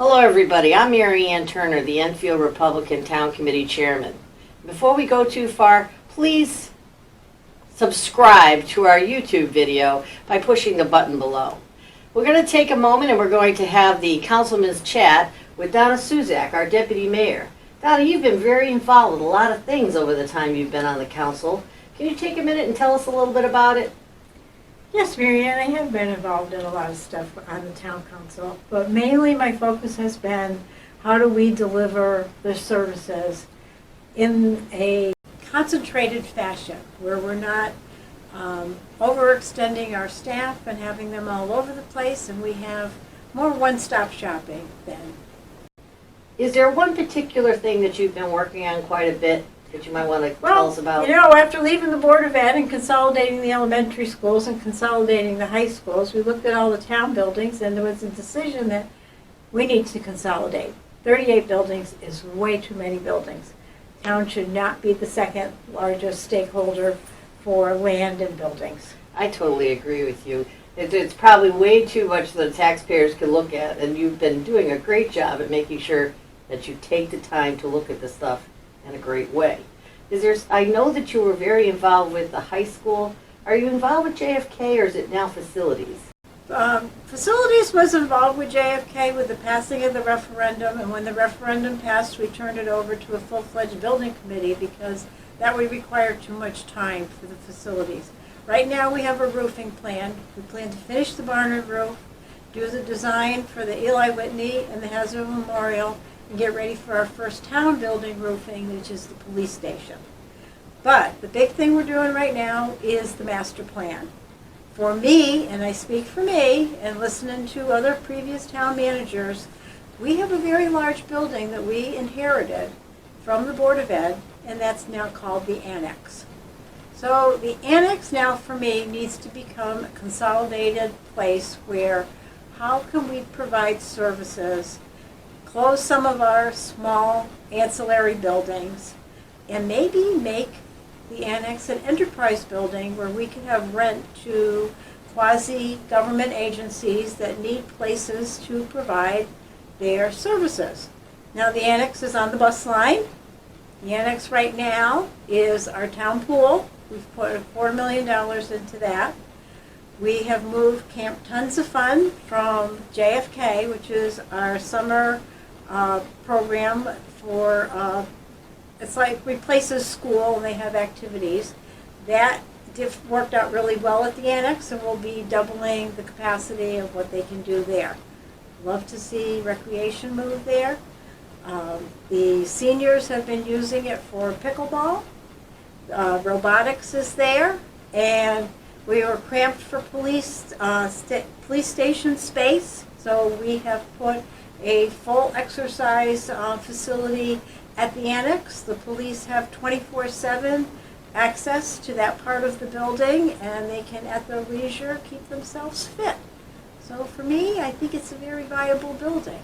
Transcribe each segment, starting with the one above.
Hello everybody, I'm Mary Ann Turner, the Enfield Republican Town Committee Chairman. Before we go too far, please subscribe to our YouTube video by pushing the button below. We're going to take a moment and we're going to have the councilman's chat with Donna Szewczak, our deputy mayor. Donna, you've been very involved with a lot of things over the time you've been on the council. Can you take a minute and tell us a little bit about it? Yes, Mary Ann, I have been involved in a lot of stuff on the town council, but mainly my focus has been how do we deliver the services in a concentrated fashion where we're not overextending our staff and having them all over the place, and we have more one-stop shopping then. Is there one particular thing that you've been working on quite a bit that you might want to tell us about? You know, after leaving the Board of Ed and consolidating the elementary schools and consolidating the high schools, we looked at all the town buildings and there was a decision that we need to consolidate. 38 buildings is way too many buildings. Town should not be the second largest stakeholder for land and buildings. I totally agree with you. It's probably way too much that the taxpayers can look at, and you've been doing a great job at making sure that you take the time to look at the stuff in a great way. I know that you were very involved with the high school. Are you involved with JFK, or is it now facilities? Facilities was involved with JFK with the passing of the referendum, and when the referendum passed, we turned it over to a full-fledged building committee because that would require too much time for the facilities. Right now we have a roofing plan. We plan to finish the Barnard roof, do the design for the Eli Whitney and the Hazard Memorial, and get ready for our first town building roofing, which is the police station. But the big thing we're doing right now is the master plan. For me, and I speak for me, and listening to other previous town managers, we have a very large building that we inherited from the Board of Ed, and that's now called the Annex. So the Annex now, for me, needs to become a consolidated place where how can we provide services, close some of our small ancillary buildings, and maybe make the Annex an enterprise building where we can have rent to quasi-government agencies that need places to provide their services. Now the Annex is on the bus line. The Annex right now is our town pool. We've put $4 million into that. We have moved Camp Tons of Fun from JFK, which is our summer program for, it's like replaces school and they have activities. That worked out really well at the Annex, and we'll be doubling the capacity of what they can do there. Love to see recreation move there. The seniors have been using it for pickleball. Robotics is there, and we were cramped for police station space, so we have put a full exercise facility at the Annex. The police have 24/7 access to that part of the building, and they can, at their leisure, keep themselves fit. So for me, I think it's a very viable building.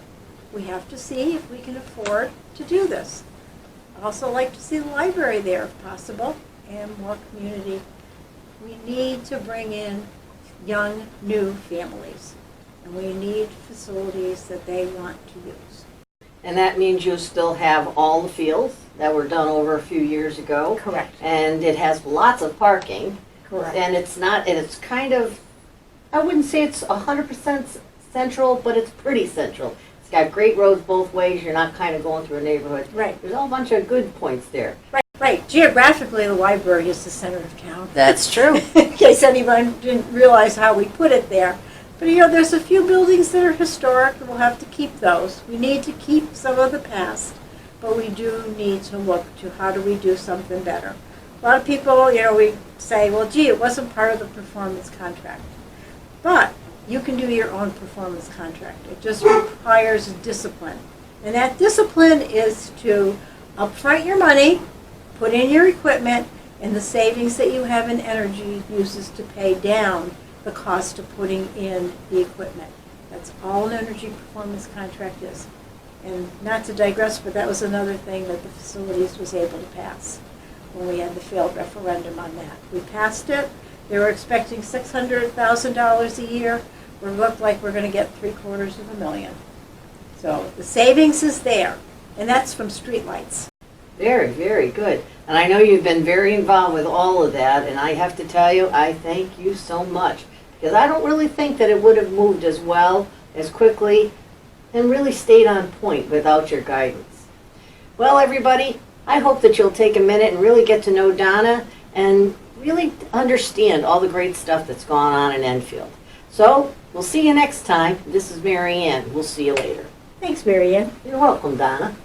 We have to see if we can afford to do this. I'd also like to see the library there if possible, and more community. We need to bring in young, new families, and we need facilities that they want to use. And that means you'll still have all the fields that were done over a few years ago. Correct. And it has lots of parking. Correct. And it's kind of, I wouldn't say it's 100% central, but it's pretty central. It's got great roads both ways. You're not kind of going through a neighborhood. Right. There's a whole bunch of good points there. Right. Geographically, the library is the center of town. That's true. In case anyone didn't realize how we put it there. But you know, there's a few buildings that are historic, and we'll have to keep those. We need to keep some of the past, but we do need to look to how do we do something better. A lot of people, you know, we say, well, gee, it wasn't part of the performance contract. But you can do your own performance contract. It just requires discipline. And that discipline is to upfront your money, put in your equipment, and the savings that you have in energy uses to pay down the cost of putting in the equipment. That's all an energy performance contract is. And not to digress, but that was another thing that the facilities was able to pass when we had the failed referendum on that. We passed it. They were expecting $600,000 a year. We look like we're going to get $750,000. So the savings is there, and that's from streetlights. Very, very good. And I know you've been very involved with all of that, and I have to tell you, I thank you so much. Because I don't really think that it would have moved as well, as quickly, and really stayed on point without your guidance. Well, everybody, I hope that you'll take a minute and really get to know Donna and really understand all the great stuff that's gone on in Enfield. So, we'll see you next time. This is Mary Ann. We'll see you later. Thanks, Mary Ann. You're welcome, Donna.